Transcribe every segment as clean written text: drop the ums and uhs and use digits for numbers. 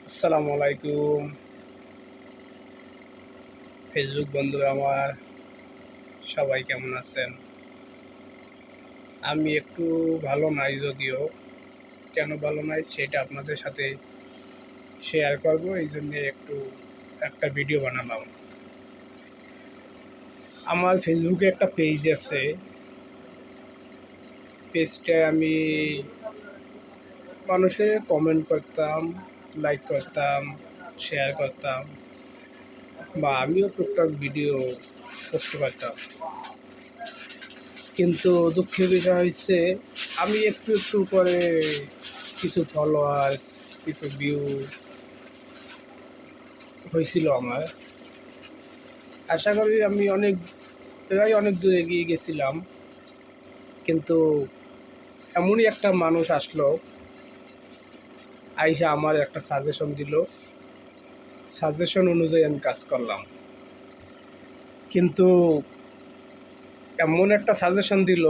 আসসালামু আলাইকুম ফেসবুক বন্ধুরা আমার, সবাই কেমন আছেন? আমি একটু ভালো নাই, যদিও কেন ভালো নাই সেটা আপনাদের সাথে শেয়ার করব। এই জন্যে একটা ভিডিও বানালাম। আমার ফেসবুকে একটা পেজ আছে। পেজটায় আমি মানুষের কমেন্ট করতাম, লাইক করতাম, শেয়ার করতাম, বা আমিও টুকটাক ভিডিও পোস্ট করতাম। কিন্তু দুঃখের বিষয় হচ্ছে, আমি একটু করে কিছু ফলোয়ার্স, কিছু ভিউ হয়েছিল আমার। আশা করি আমি অনেক দূর এগিয়ে গেছিলাম, কিন্তু এমনই একটা মানুষ আসলো, আইসা আমার একটা সাজেশন দিল। সাজেশন অনুযায়ী আমি কাজ করলাম, কিন্তু এমন একটা সাজেশন দিল,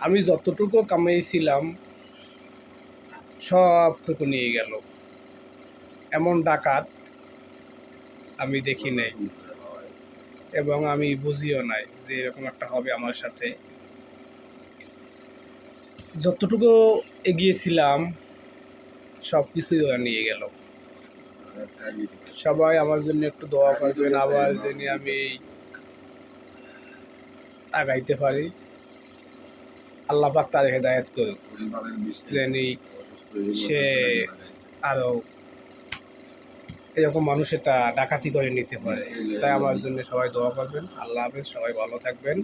আমি যতটুকু কামাইছিলাম সবটুকু নিয়ে গেল। এমন ডাকাত আমি দেখি নাই, এবং আমি বুঝিও নাই যে এরকম একটা হবে আমার সাথে। যতটুকু এগিয়েছিলাম সব কিছুই ওরা নিয়ে গেল। সবাই আমার জন্য একটু দোয়া করবেন, আবার যেন আমি আগাইতে পারি। আল্লাহ পাক তার হেদায়েত করুক, যেন সে আরও এরকম মানুষের তা ডাকাতি করে নিতে পারে। তাই আমার জন্য সবাই দোয়া করবেন। আল্লাহ হাফেজ, সবাই ভালো থাকবেন।